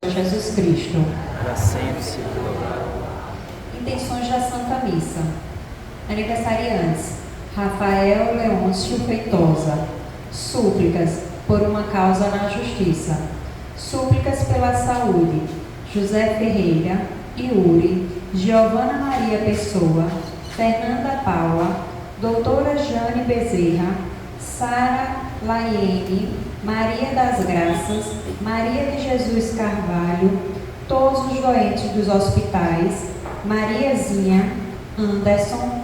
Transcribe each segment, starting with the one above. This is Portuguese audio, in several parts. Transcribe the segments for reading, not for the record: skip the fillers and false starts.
Jesus Cristo. Para sempre seja louvado. Intenções da Santa Missa. Aniversariantes: Rafael Leôncio Feitosa. Súplicas por uma causa na justiça. Súplicas pela saúde: José Ferreira, Yuri, Giovana Maria Pessoa, Fernanda Paula, Doutora Jane Bezerra, Sara Laiene, Maria das Graças, Maria de Jesus Carvalho, todos os doentes dos hospitais, Mariazinha, Anderson,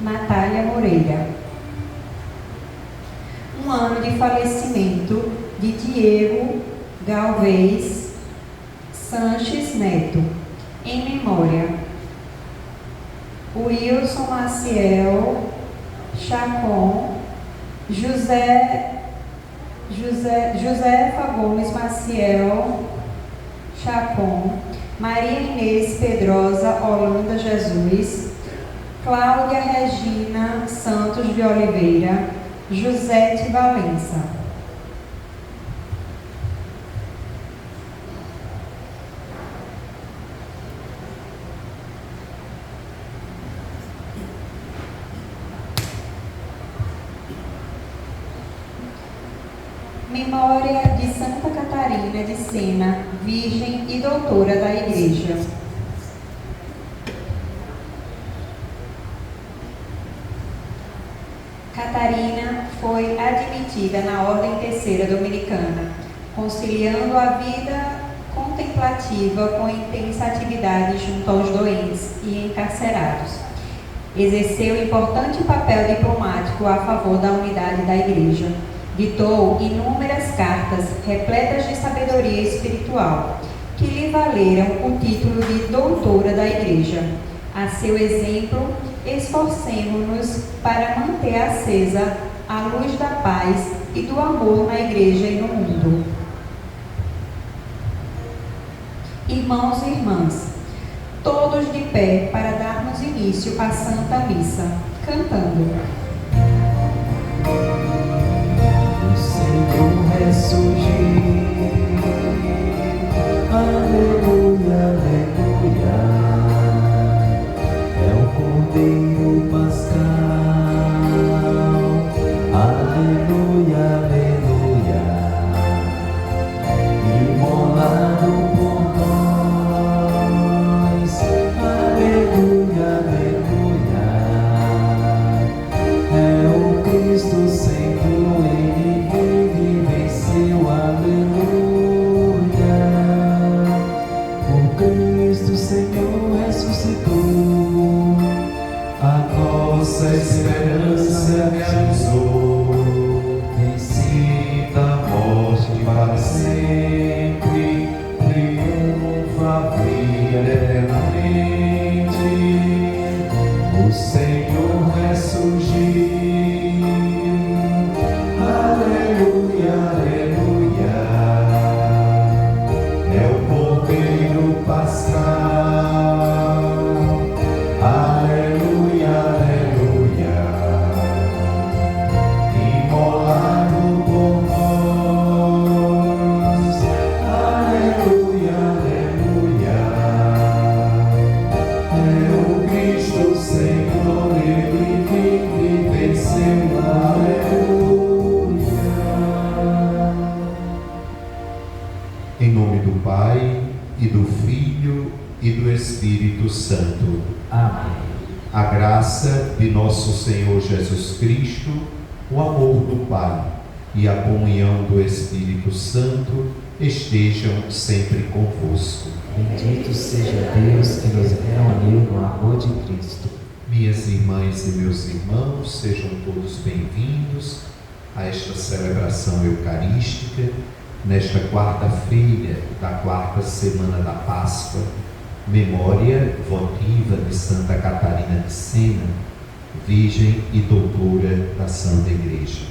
Natália Moreira. Um ano de falecimento de Diego Galvez Sanches Neto, em memória: Wilson Maciel Chacon, Josefa Gomes Maciel Chacon, Maria Inês Pedrosa Holanda Jesus, Cláudia Regina Santos de Oliveira, Josete Valença. Memória de Santa Catarina de Sena, Virgem e Doutora da Igreja. Catarina foi admitida na Ordem Terceira Dominicana, conciliando a vida contemplativa com intensa atividade junto aos doentes e encarcerados. Exerceu importante papel diplomático a favor da unidade da Igreja. Ditou inúmeras cartas repletas de sabedoria espiritual, que lhe valeram o título de Doutora da Igreja. A seu exemplo, esforcemo-nos para manter acesa a luz da paz e do amor na Igreja e no mundo. Irmãos e irmãs, todos de pé para darmos início à Santa Missa, cantando. Ressurgir, aleluia, aleluia, é o Cordeiro Pascal, aleluia, aleluia, imolado por nós, aleluia, aleluia, é o Cristo Senhor, Ele venceu, aleluia, o Cristo Senhor ressuscitou, a nossa esperança realizou, vencida a morte para sempre, triunfa, brilha eternamente, o Senhor ressurgiu. Aleluia, aleluia, é o Cordeiro Pascal. Aleluia, aleluia, imolado por nós. Aleluia, aleluia, é o Cristo Senhor, Ele vive e venceu. Aleluia. Em nome do Pai, e do Filho, e do Espírito Santo. Amém. A graça de nosso Senhor Jesus Cristo, o amor do Pai e a comunhão do Espírito Santo estejam sempre convosco. Bendito seja Deus que nos reuniu no amor de Cristo. Minhas irmãs e meus irmãos, sejam todos bem-vindos a esta celebração eucarística, nesta quarta-feira da quarta semana da Páscoa, memória votiva de Santa Catarina de Sena, Virgem e Doutora da Santa Igreja.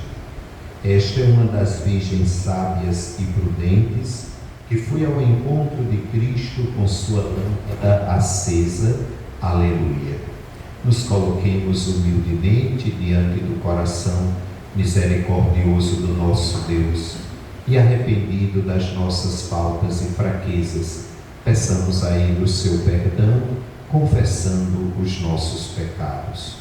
Esta é uma das virgens sábias e prudentes que foi ao encontro de Cristo com sua lâmpada acesa. Aleluia. Nos coloquemos humildemente diante do coração misericordioso do nosso Deus e arrependido das nossas faltas e fraquezas, peçamos a Ele o seu perdão, confessando os nossos pecados.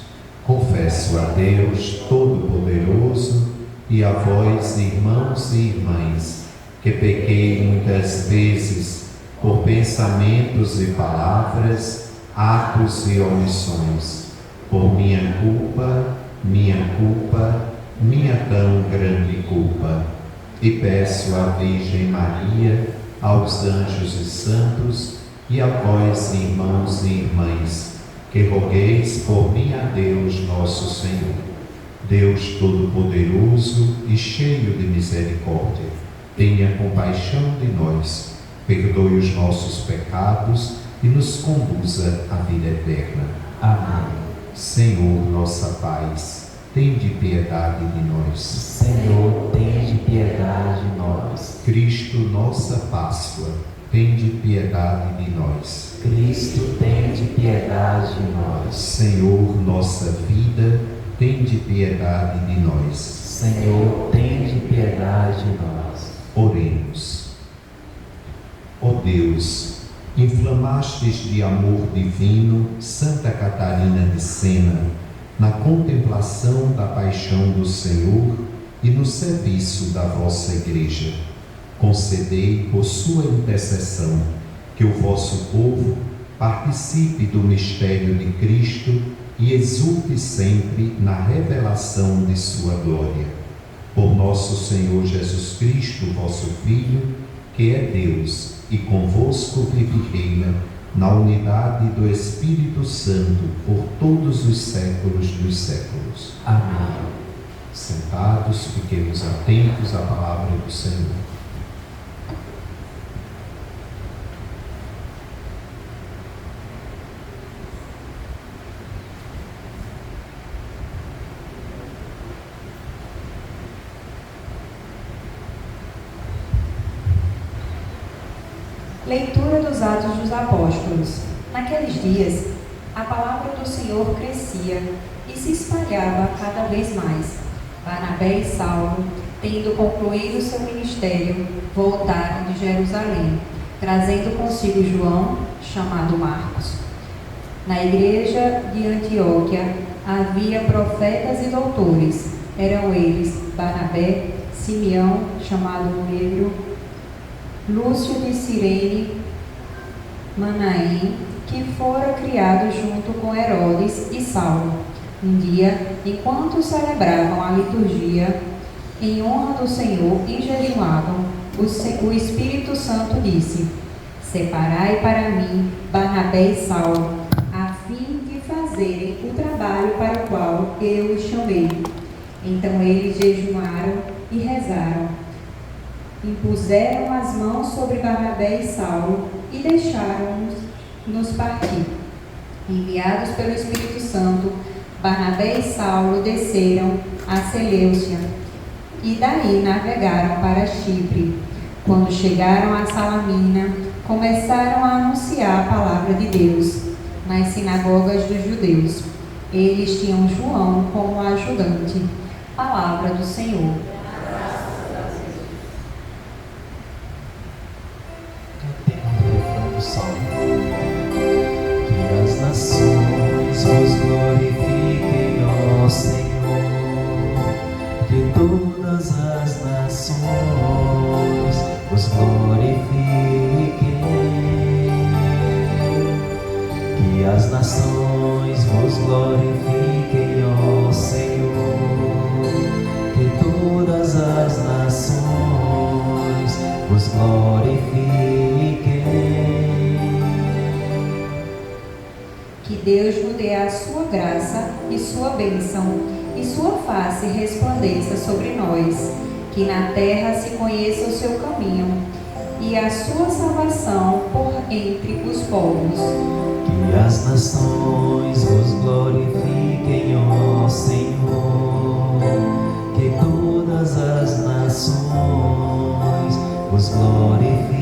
Confesso a Deus Todo-Poderoso e a vós, irmãos e irmãs, que pequei muitas vezes por pensamentos e palavras, atos e omissões, por minha culpa, minha tão grande culpa. E peço à Virgem Maria, aos anjos e santos, e a vós, irmãos e irmãs, que rogueis por mim a Deus nosso Senhor. Deus Todo-Poderoso e cheio de misericórdia, tenha compaixão de nós, perdoe os nossos pecados e nos conduza à vida eterna. Amém. Senhor, nossa paz, tende piedade de nós. Senhor, tende piedade de nós. Cristo, nossa Páscoa, tende piedade de nós. Cristo, tende piedade de nós. Senhor, nossa vida, tende piedade de nós. Senhor, tende piedade de nós. Oremos. Ó Deus, inflamastes de amor divino Santa Catarina de Sena, na contemplação da paixão do Senhor e no serviço da vossa Igreja. Concedei por sua intercessão que o vosso povo participe do mistério de Cristo e exulte sempre na revelação de sua glória. Por nosso Senhor Jesus Cristo, vosso Filho, que é Deus e convosco vive e reina, na unidade do Espírito Santo, por todos os séculos dos séculos. Amém. Sentados, fiquemos atentos à palavra do Senhor. Leitura dos Atos dos Apóstolos. Naqueles dias, a palavra do Senhor crescia e se espalhava cada vez mais. Barnabé e Saulo, tendo concluído seu ministério, voltaram de Jerusalém, trazendo consigo João, chamado Marcos. Na igreja de Antioquia havia profetas e doutores. Eram eles Barnabé, Simeão, chamado Negro, Lúcio de Cirene, Manaém, que fora criado junto com Herodes e Saulo. Um dia, enquanto celebravam a liturgia em honra do Senhor e jejuavam, o Espírito Santo disse: Separai para mim Barnabé e Saulo, a fim de fazerem o trabalho para o qual eu os chamei. Então eles jejuaram e rezaram. Impuseram as mãos sobre Barnabé e Saulo e deixaram-nos partir. Enviados pelo Espírito Santo, Barnabé e Saulo desceram a Seleucia e daí navegaram para Chipre. Quando chegaram a Salamina, começaram a anunciar a palavra de Deus nas sinagogas dos judeus. Eles tinham João como ajudante. Palavra do Senhor. Que as nações vos glorifiquem, ó Senhor, que todas as nações vos glorifiquem, que as nações vos glorifiquem, ó Senhor, que todas as nações vos glorifiquem. Que Deus nos dê a sua graça e sua bênção, e sua face resplandeça sobre nós, que na terra se conheça o seu caminho, e a sua salvação por entre os povos. Que as nações vos glorifiquem, ó Senhor, que todas as nações vos glorifiquem.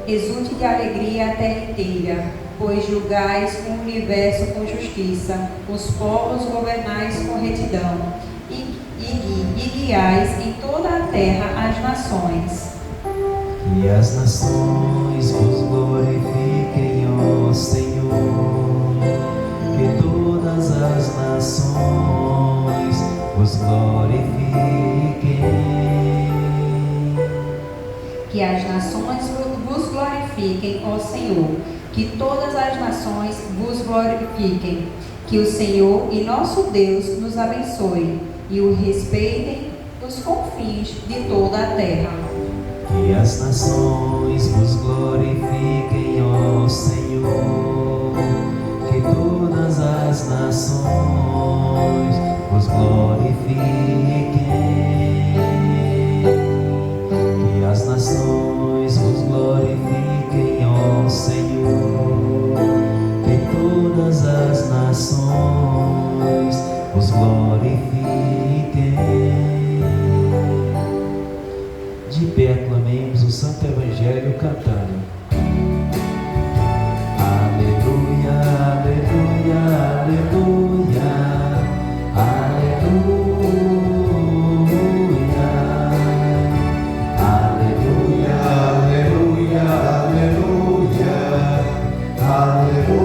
Exulte de alegria a terra inteira, pois julgais o universo com justiça, os povos governais com retidão, e guie guiais em toda a terra as nações. Que as nações vos glorifiquem, ó Senhor. Que todas as nações vos glorifiquem. Que as nações vos glorifiquem, ó Senhor. Que todas as nações vos glorifiquem. Que o Senhor e nosso Deus nos abençoe e o respeitem nos confins de toda a terra. Que as nações vos glorifiquem, ó Senhor. Que todas as nações vos glorifiquem. Que as nações vos glorifiquem, ó Senhor. Que todas as nações vos glorifiquem. De pé aclamemos o Santo Evangelho cantando. Aleluia, aleluia, aleluia, aleluia, aleluia, aleluia, aleluia, aleluia.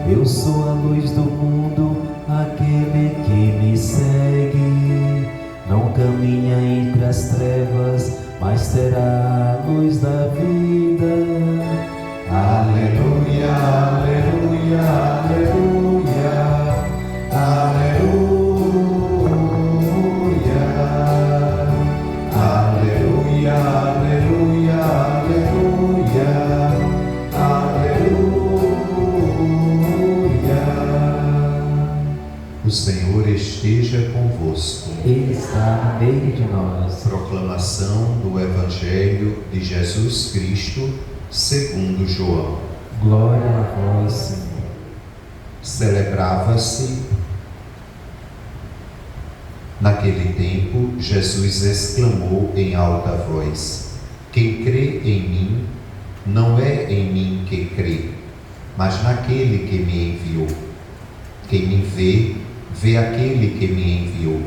Eu sou a luz do mundo, aquele que me segue não caminha entre as trevas, mas terá a luz da vida. Aleluia, aleluia, aleluia, aleluia, aleluia, aleluia, aleluia, aleluia. O Senhor esteja convosco. Ele está no meio de nós. Proclamação do Evangelho de Jesus Cristo segundo João. Glória a vós, Senhor. Celebrava-se naquele tempo, Jesus exclamou em alta voz: quem crê em mim, não é em mim que crê, mas naquele que me enviou. Quem me vê, vê aquele que me enviou.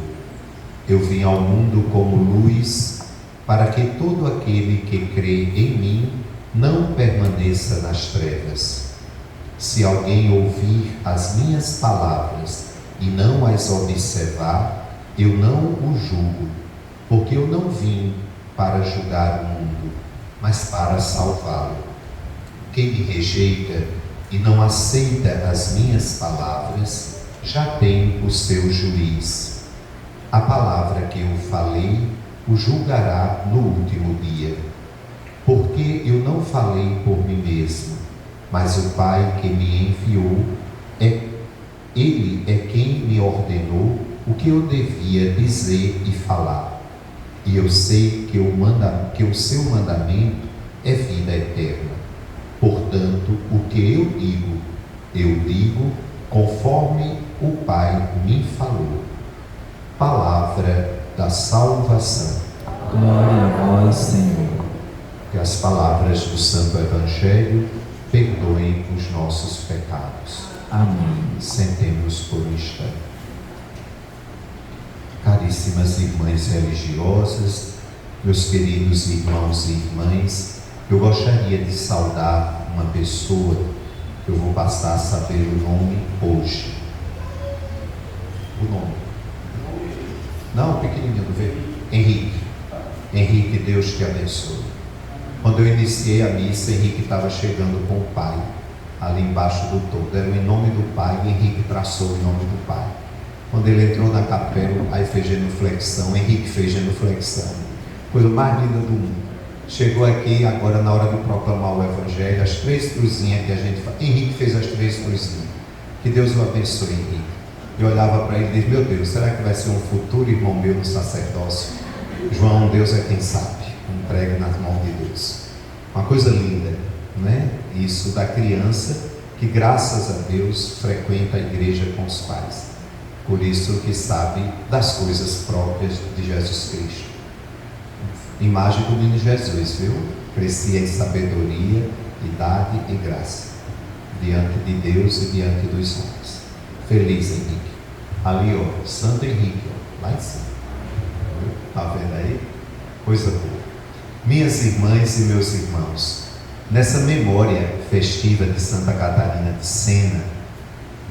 Eu vim ao mundo como luz, para que todo aquele que crê em mim não permaneça nas trevas. Se alguém ouvir as minhas palavras e não as observar, eu não o julgo, porque eu não vim para julgar o mundo, mas para salvá-lo. Quem me rejeita e não aceita as minhas palavras, já tem o seu juiz. A palavra que eu falei o julgará no último dia. Porque eu não falei por mim mesmo, mas o Pai que me enviou, Ele é quem me ordenou o que eu devia dizer e falar. E eu sei que o seu mandamento é vida eterna. Portanto, o que eu digo conforme o Pai me falou. Palavra da salvação. Glória a vós, Senhor. Que as palavras do Santo Evangelho perdoem os nossos pecados. Amém. Sentemos por um instante. Caríssimas irmãs religiosas, meus queridos irmãos e irmãs, eu gostaria de saudar uma pessoa que eu vou passar a saber o nome hoje. O nome? Não, pequenininho, não vê? Henrique. Henrique, Deus te abençoe. Quando eu iniciei a missa, Henrique estava chegando com o pai, ali embaixo do todo. Era o em nome do pai, e Henrique traçou o nome do pai. Quando ele entrou na capela, aí fez genuflexão, Henrique fez genuflexão. Coisa mais linda do mundo. Chegou aqui, agora na hora de proclamar o Evangelho, as 3 cruzinhas que a gente faz. Henrique fez as 3 cruzinhas. Que Deus o abençoe, Henrique. Eu olhava para ele e disse: meu Deus, será que vai ser um futuro irmão meu no sacerdócio? João, Deus é quem sabe. Entregue nas mãos de Deus. Uma coisa linda, né? Isso da criança que, graças a Deus, frequenta a igreja com os pais. Por isso que sabe das coisas próprias de Jesus Cristo. Imagem do menino Jesus, viu? Crescia em sabedoria, idade e graça, diante de Deus e diante dos homens. Feliz, Henrique. Ali, ó, Santo Henrique, ó, lá em cima. Está vendo aí? Coisa boa. Minhas irmãs e meus irmãos, nessa memória festiva de Santa Catarina de Sena,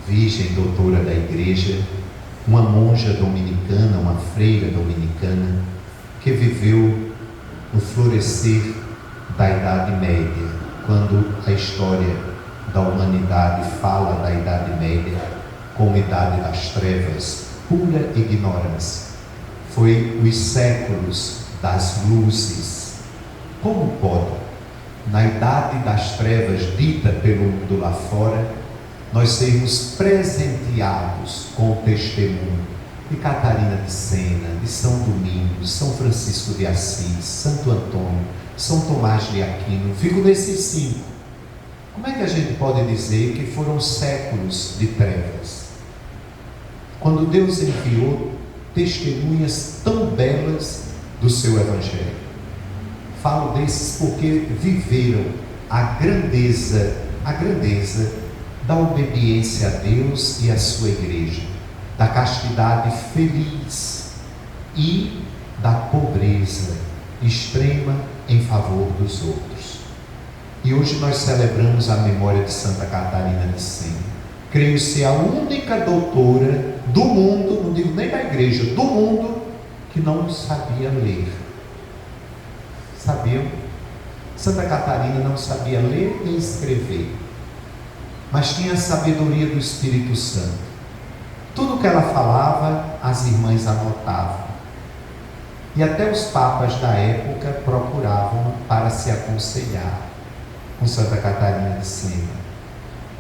virgem doutora da igreja, uma monja dominicana, uma freira dominicana, que viveu no florescer da Idade Média, quando a história da humanidade fala da Idade Média como Idade das Trevas, pura ignorância. Foi os séculos das luzes. Como pode, na Idade das Trevas dita pelo mundo lá fora, nós sermos presenteados com o testemunho de Catarina de Sena, de São Domingos, São Francisco de Assis, Santo Antônio, São Tomás de Aquino? Fico nesses 5. Como é que a gente pode dizer que foram séculos de trevas, quando Deus enviou testemunhas tão belas do seu Evangelho? Falo desses porque viveram a grandeza da obediência a Deus e à sua igreja, da castidade feliz e da pobreza extrema em favor dos outros. E hoje nós celebramos a memória de Santa Catarina de Sena. Creio ser a única doutora do mundo, não digo nem da igreja, do mundo, que não sabia ler. Sabiam? Santa Catarina não sabia ler nem escrever, mas tinha a sabedoria do Espírito Santo. Tudo que ela falava, as irmãs anotavam. E até os papas da época procuravam para se aconselhar com Santa Catarina de Sena.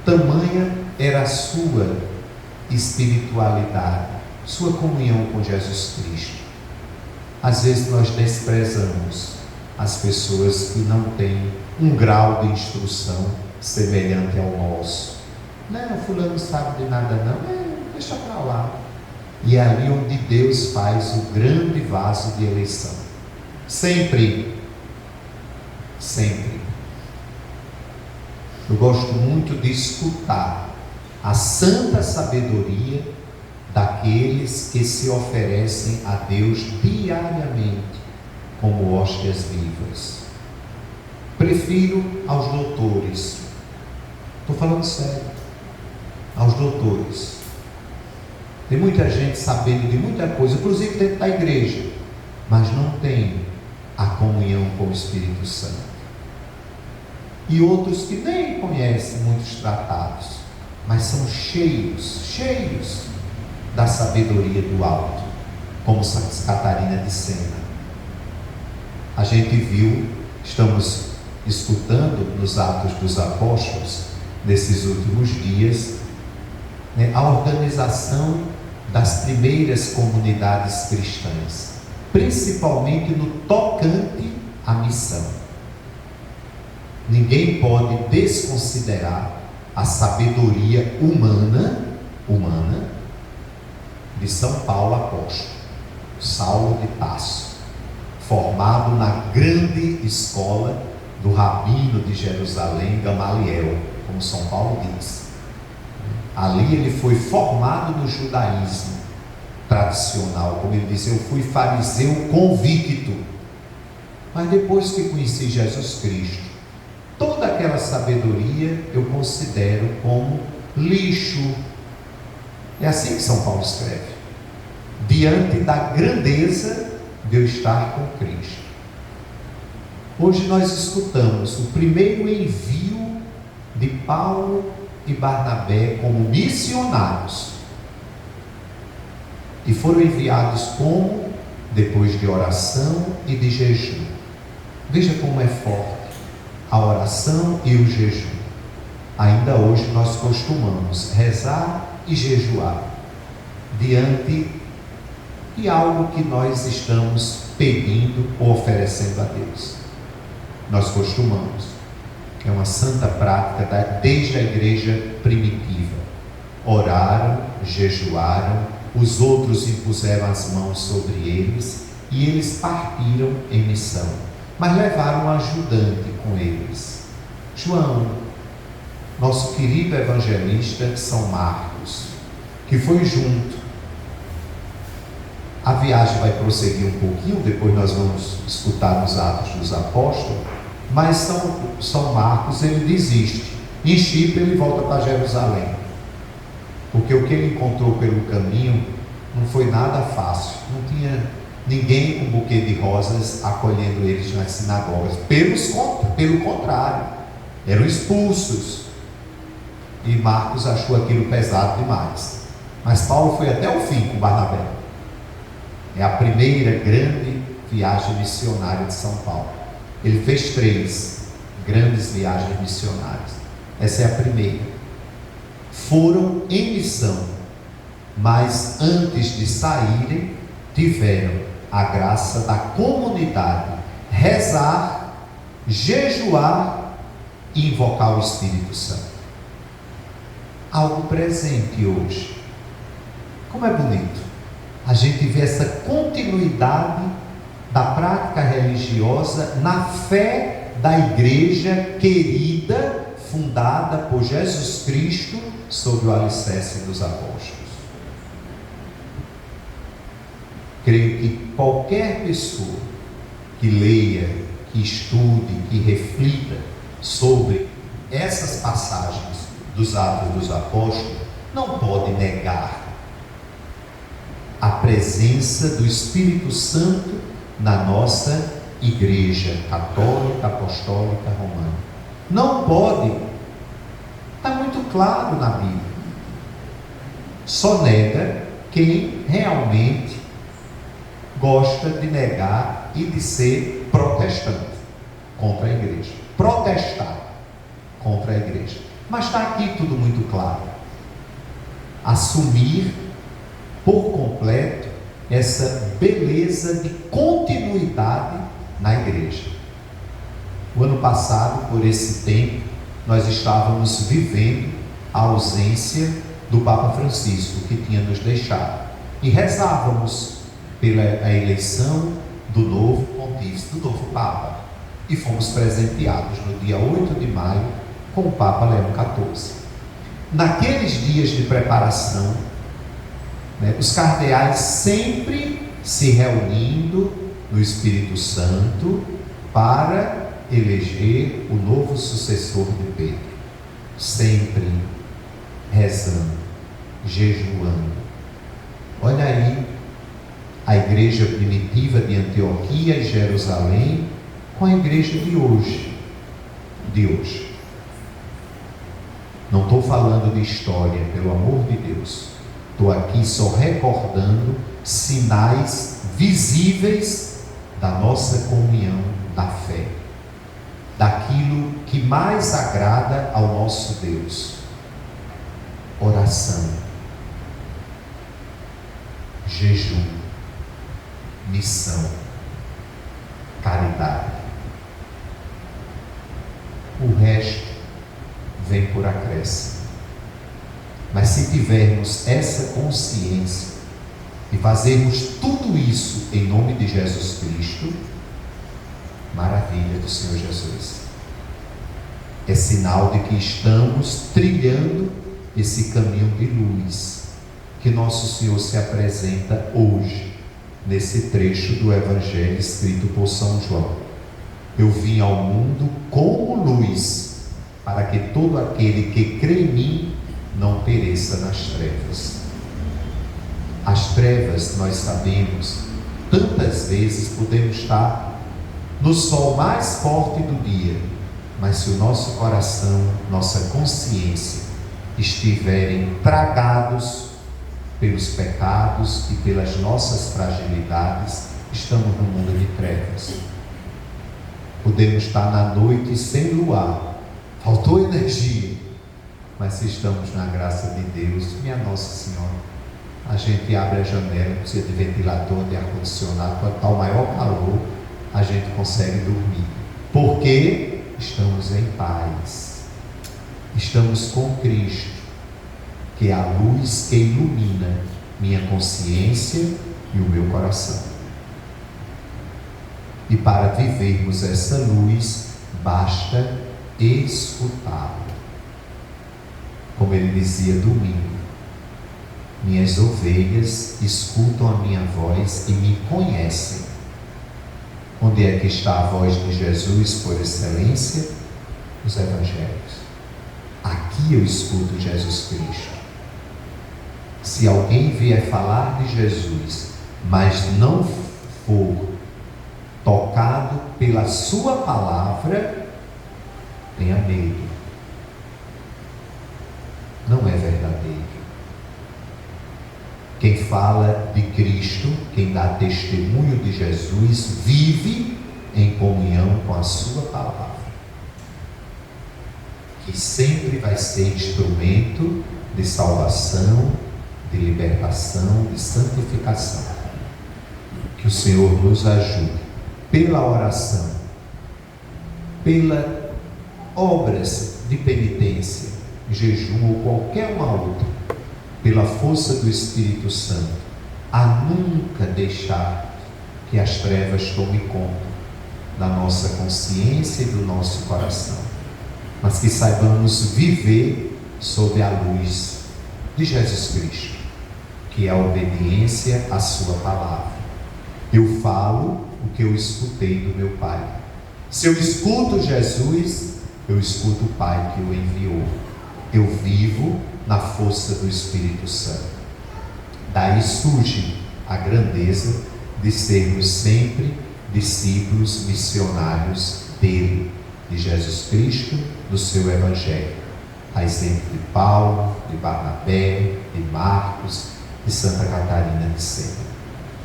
Tamanha era a sua espiritualidade, sua comunhão com Jesus Cristo. Às vezes nós desprezamos as pessoas que não têm um grau de instrução semelhante ao nosso. Não, fulano não sabe de nada não, deixa para lá. E é ali onde Deus faz o grande vaso de eleição. Sempre. Eu gosto muito de escutar a santa sabedoria daqueles que se oferecem a Deus diariamente como hóstias vivas. Prefiro aos doutores, estou falando sério, aos doutores. Tem muita gente sabendo de muita coisa, inclusive dentro da igreja, mas não tem a comunhão com o Espírito Santo. E outros que nem conhecem muitos tratados, mas são cheios da sabedoria do alto, como Santa Catarina de Sena. A gente viu, estamos escutando nos Atos dos Apóstolos, nesses últimos dias, a organização das primeiras comunidades cristãs, principalmente no tocante à missão. Ninguém pode desconsiderar a sabedoria humana de São Paulo apóstolo, Saulo de Tarso, formado na grande escola do rabino de Jerusalém, Gamaliel, como São Paulo diz. Ali ele foi formado no judaísmo tradicional, como ele diz, eu fui fariseu convicto. Mas depois que conheci Jesus Cristo, toda aquela sabedoria eu considero como lixo. É assim que São Paulo escreve, diante da grandeza de eu estar com Cristo. Hoje nós escutamos o primeiro envio de Paulo e Barnabé como missionários, e foram enviados como? Depois de oração e de jejum. Veja como é forte a oração e o jejum. Ainda hoje nós costumamos rezar e jejuar diante de algo que nós estamos pedindo ou oferecendo a Deus. Nós costumamos, é uma santa prática desde a igreja primitiva. Oraram, jejuaram, os outros impuseram as mãos sobre eles e eles partiram em missão, mas levaram um ajudante com eles, João, nosso querido evangelista São Marcos, que foi junto A viagem vai prosseguir um pouquinho, depois nós vamos escutar os Atos dos Apóstolos, mas São Marcos, ele desiste. Em Chipre ele volta para Jerusalém, porque o que ele encontrou pelo caminho não foi nada fácil. Não tinha ninguém com buquê de rosas acolhendo eles nas sinagogas. Pelo contrário, eram expulsos. E Marcos achou aquilo pesado demais. Mas Paulo foi até o fim com Barnabé. É a primeira grande viagem missionária de São Paulo. Ele fez 3 grandes viagens missionárias. Essa é a primeira. Foram em missão, mas antes de saírem, tiveram a graça da comunidade, rezar, jejuar e invocar o Espírito Santo. Algo presente hoje. Como é bonito a gente vê essa continuidade da prática religiosa na fé da igreja querida, fundada por Jesus Cristo sob o alicerce dos apóstolos. Creio que qualquer pessoa que leia, que estude, que reflita sobre essas passagens dos Atos dos Apóstolos, não pode negar a presença do Espírito Santo na nossa igreja católica, apostólica, romana. Não pode. Está muito claro na Bíblia. Só nega quem realmente gosta de negar e de ser protestante contra a igreja. Protestar contra a igreja. Mas está aqui tudo muito claro. Assumir por completo essa beleza de continuidade na igreja. O ano passado, por esse tempo, nós estávamos vivendo a ausência do Papa Francisco, que tinha nos deixado, e rezávamos pela eleição do novo pontífice, do novo Papa, e fomos presenteados no dia 8 de maio com o Papa Leão XIV. Naqueles dias de preparação, os cardeais sempre se reunindo no Espírito Santo para eleger o novo sucessor de Pedro, sempre rezando, jejuando. Olha aí a igreja primitiva de Antioquia e Jerusalém com a igreja de hoje. Não estou falando de história, pelo amor de Deus. Estou aqui só recordando sinais visíveis da nossa comunhão da fé, daquilo que mais agrada ao nosso Deus: oração, jejum, missão, caridade. O resto vem por acréscimo. Mas se tivermos essa consciência e fazermos tudo isso em nome de Jesus Cristo, maravilha do Senhor Jesus. É sinal de que estamos trilhando esse caminho de luz que nosso Senhor se apresenta hoje, nesse trecho do Evangelho escrito por São João. Eu vim ao mundo como luz, para que todo aquele que crê em mim não pereça nas trevas. As trevas, nós sabemos, tantas vezes podemos estar no sol mais forte do dia, mas se o nosso coração, nossa consciência estiverem tragados pelos pecados e pelas nossas fragilidades, estamos no mundo de trevas. Podemos estar na noite sem luar, faltou energia, mas se estamos na graça de Deus, minha Nossa Senhora, a gente abre a janela, não precisa de ventilador, de ar-condicionado, quando está o maior calor, a gente consegue dormir, porque estamos em paz, estamos com Cristo, que é a luz que ilumina minha consciência e o meu coração. E para vivermos essa luz, basta escutá-lo. Como ele dizia domingo, Minhas ovelhas escutam a minha voz e me conhecem. Onde é que está a voz de Jesus por excelência? Os evangelhos. Aqui eu escuto Jesus Cristo. Se alguém vier falar de Jesus, mas não for tocado pela sua palavra, tenha medo. Não é verdadeiro. Quem fala de Cristo, quem dá testemunho de Jesus, vive em comunhão com a sua palavra, que sempre vai ser instrumento de salvação, de libertação, de santificação. Que o Senhor nos ajude, pela oração, pelas obras de penitência, jejum ou qualquer uma outra, pela força do Espírito Santo, a nunca deixar que as trevas tomem conta da nossa consciência e do nosso coração, mas que saibamos viver sob a luz de Jesus Cristo, que é a obediência à sua palavra. Eu falo o que eu escutei do meu Pai. Se eu escuto Jesus, eu escuto o Pai que o enviou. Eu vivo na força do Espírito Santo. Daí surge a grandeza de sermos sempre discípulos missionários dele, de Jesus Cristo, do seu Evangelho. A exemplo de Paulo, de Barnabé, de Marcos, de Santa Catarina de Sena.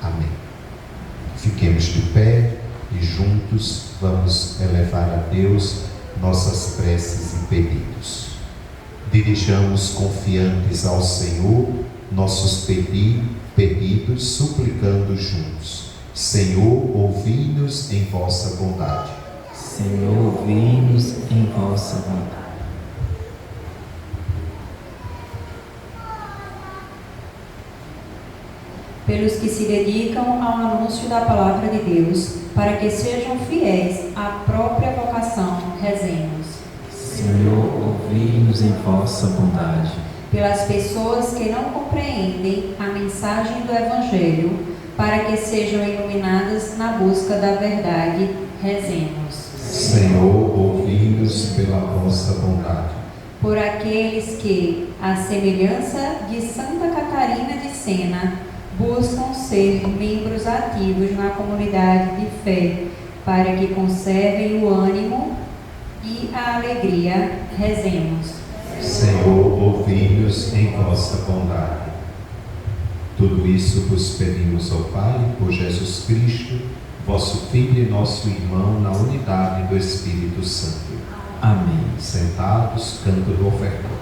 Amém. Fiquemos de pé e juntos vamos elevar a Deus nossas preces e pedidos. Dirijamos confiantes ao Senhor nossos pedidos, suplicando juntos. Senhor, ouvi-nos em vossa bondade. Senhor, ouvi-nos em vossa bondade. Pelos que se dedicam ao anúncio da palavra de Deus, para que sejam fiéis à própria vocação, rezemos. Senhor, ouvi-nos em vossa bondade. Pelas pessoas que não compreendem a mensagem do Evangelho, para que sejam iluminadas na busca da verdade, rezemos. Senhor, ouvi-nos pela vossa bondade. Por aqueles que, à semelhança de Santa Catarina de Sena, buscam ser membros ativos na comunidade de fé, para que conservem o ânimo e a alegria, rezemos. Senhor, ouvi-nos em vossa bondade. Tudo isso vos pedimos ao Pai, por Jesus Cristo, vosso Filho e nosso irmão, na unidade do Espírito Santo. Amém. Sentados, canto do ofertório.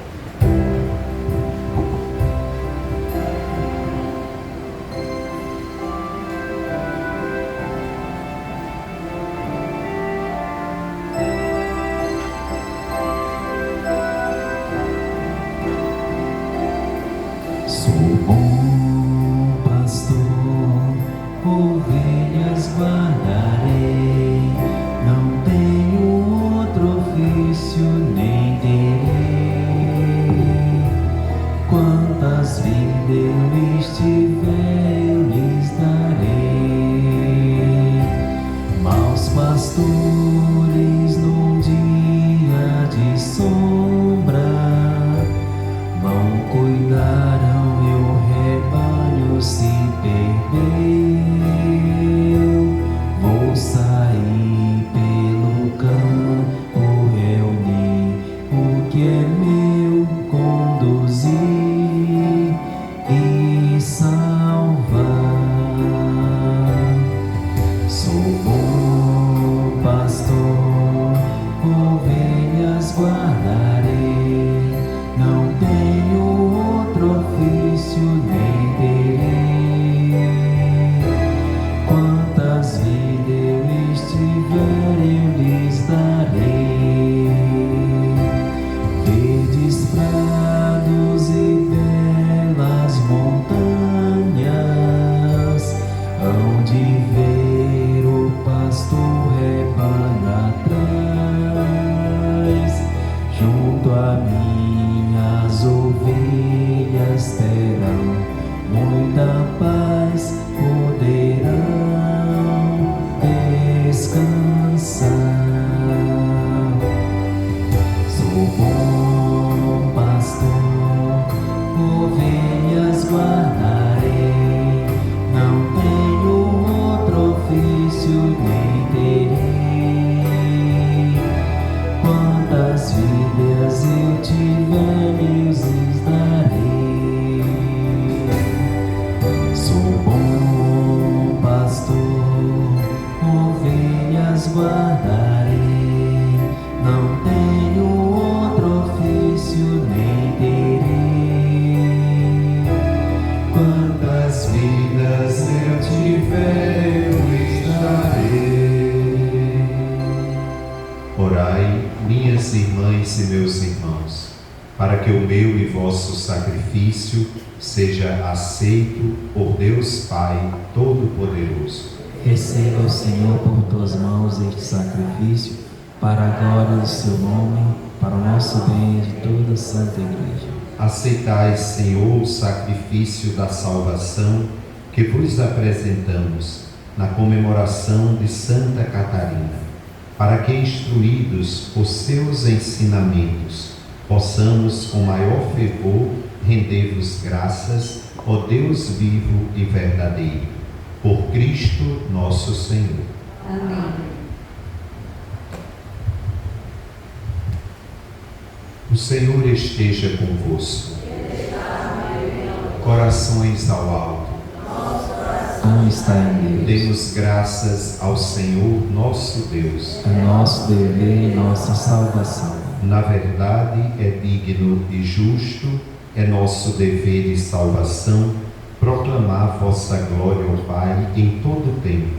Junto a minhas ovelhas terão mães e meus irmãos, para que o meu e vosso sacrifício seja aceito por Deus Pai Todo-Poderoso. Receba o Senhor por tuas mãos este sacrifício, para a glória do seu nome, para o nosso bem e de toda a Santa Igreja. Aceitai, Senhor, o sacrifício da salvação que vos apresentamos na comemoração de Santa Catarina, para que, instruídos por seus ensinamentos, possamos com maior fervor render-vos graças, ó Deus vivo e verdadeiro, por Cristo nosso Senhor. Amém. O Senhor esteja convosco. Corações ao alto. Como está em Deus? Demos graças ao Senhor nosso Deus. É nosso dever e nossa salvação. Na verdade, é digno e justo, é nosso dever e salvação, proclamar vossa glória ao Pai em todo o tempo,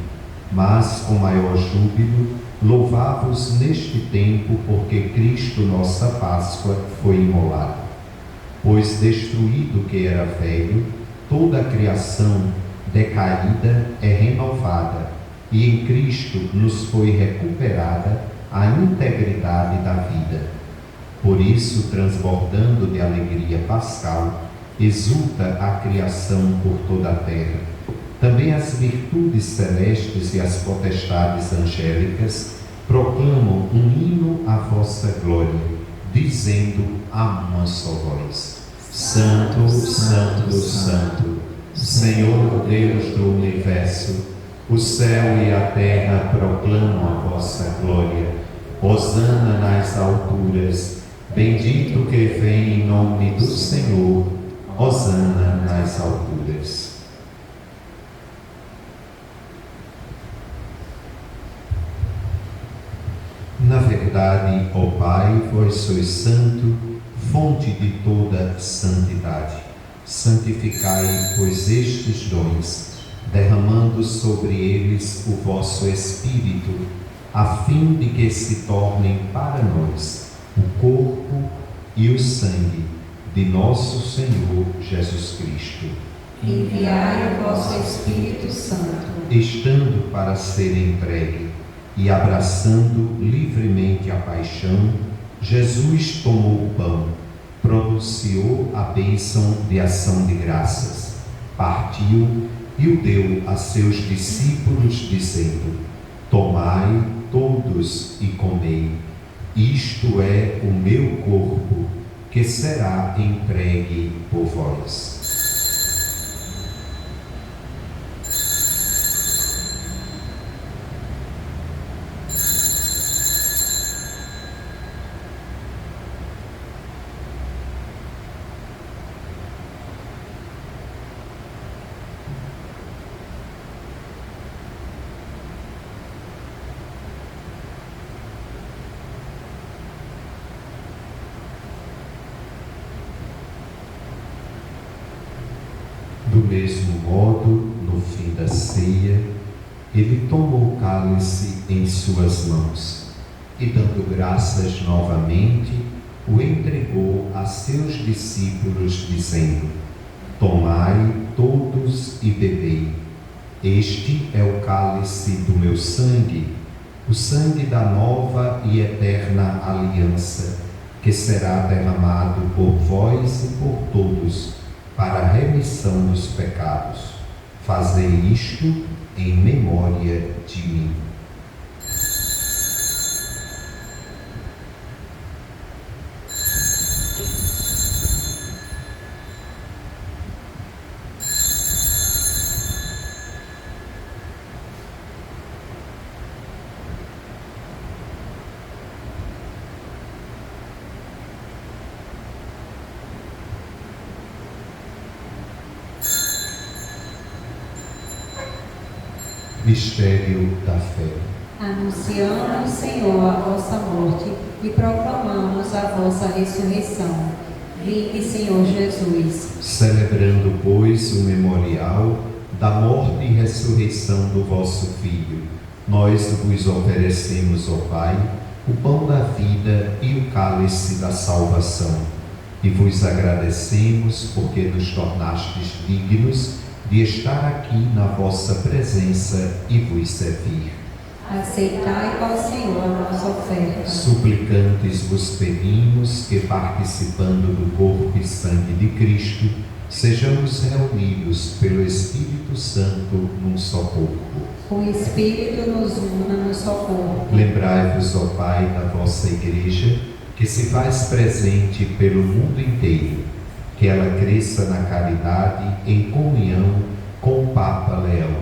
mas com maior júbilo, louvar-vos neste tempo, porque Cristo, nossa Páscoa, foi imolado. Pois destruído o que era velho, toda a criação decaída é renovada, e em Cristo nos foi recuperada a integridade da vida. Por isso, transbordando de alegria pascal, exulta a criação por toda a terra. Também as virtudes celestes e as potestades angélicas proclamam um hino à vossa glória, dizendo a uma só voz: Santo, Santo, Santo, Senhor Deus do universo, o céu e a terra proclamam a vossa glória. Hosana nas alturas, bendito que vem em nome do Senhor, hosana nas alturas. Na verdade, ó Pai, vós sois santo, fonte de toda santidade. Santificai, pois, estes dons, derramando sobre eles o vosso Espírito, a fim de que se tornem para nós o corpo e o sangue de nosso Senhor Jesus Cristo. Enviai o vosso Espírito Santo, Estando para ser entregue e abraçando livremente a paixão, Jesus tomou o pão, pronunciou a bênção de ação de graças, partiu e o deu a seus discípulos, dizendo: Tomai todos e comei, isto é o meu corpo, que será entregue por vós. Do mesmo modo, no fim da ceia, ele tomou o cálice em suas mãos e, dando graças novamente, o entregou a seus discípulos, dizendo: Tomai todos e bebei. Este é o cálice do meu sangue, o sangue da nova e eterna aliança, que será derramado por vós e por todos, para a remissão dos pecados. Fazei isto em memória de mim. Mistério da fé. anunciamos, Senhor, a vossa morte e proclamamos a vossa ressurreição. Vinde, Senhor Jesus. Celebrando, pois, o memorial da morte e ressurreição do vosso Filho, nós vos oferecemos, ó Pai, o pão da vida e o cálice da salvação. E vos agradecemos porque nos tornastes dignos de estar aqui na vossa presença e vos servir. Aceitai, ó Senhor, a nossa oferta. Suplicantes vos pedimos que, participando do corpo e sangue de Cristo, sejamos reunidos pelo Espírito Santo num só corpo. O Espírito nos una no só corpo. Lembrai-vos, ó Pai, da vossa Igreja, que se faz presente pelo mundo inteiro, que ela cresça na caridade em comunhão com o Papa Leão,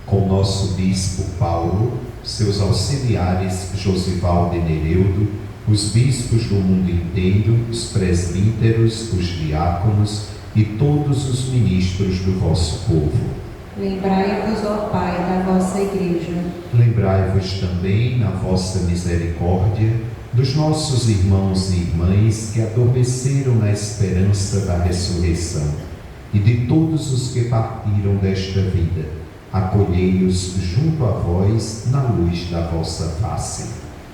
com nosso Bispo Paulo, seus auxiliares Josivaldo e Nereudo, os bispos do mundo inteiro, os presbíteros, os diáconos e todos os ministros do vosso povo. Lembrai-vos, ó Pai, da vossa Igreja. Lembrai-vos também, na vossa misericórdia, dos nossos irmãos e irmãs que adormeceram na esperança da ressurreição, e de todos os que partiram desta vida. Acolhei-os junto a vós na luz da vossa face.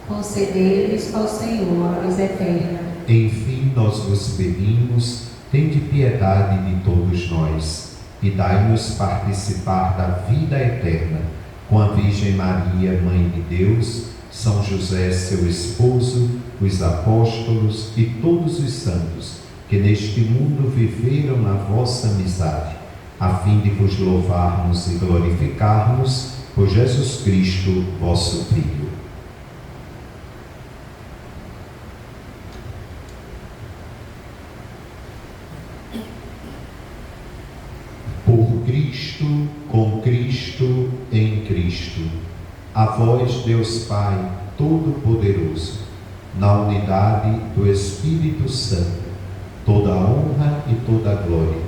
Concedei-lhes, ó Senhor, a luz eterna. Enfim, nós vos pedimos, tende piedade de todos nós, e dai-nos participar da vida eterna, com a Virgem Maria, Mãe de Deus, São José, seu esposo, os apóstolos e todos os santos, que neste mundo viveram na vossa amizade, a fim de vos louvarmos e glorificarmos por Jesus Cristo, vosso Filho. Por Cristo, com Cristo, em Cristo. A vós, Deus Pai Todo-Poderoso, na unidade do Espírito Santo, toda a honra e toda a glória,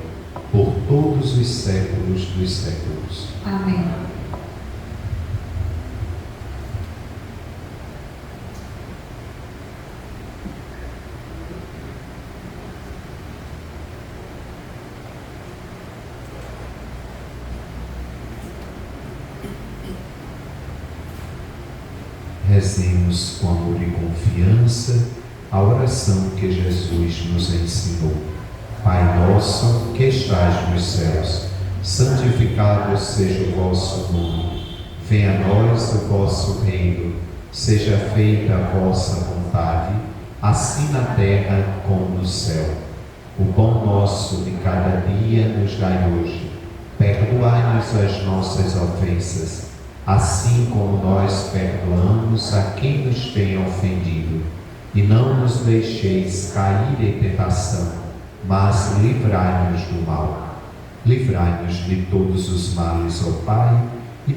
por todos os séculos dos séculos. Amém. Rezemos com amor e confiança a oração que Jesus nos ensinou. Pai nosso que estais nos céus, santificado seja o vosso nome. Venha a nós o vosso reino. Seja feita a vossa vontade, assim na terra como no céu. O pão nosso de cada dia nos dai hoje. Perdoai-nos as nossas ofensas, assim como nós perdoamos a quem nos tem ofendido. E não nos deixeis cair em tentação, mas livrai-nos do mal. Livrai-nos de todos os males, ó Pai,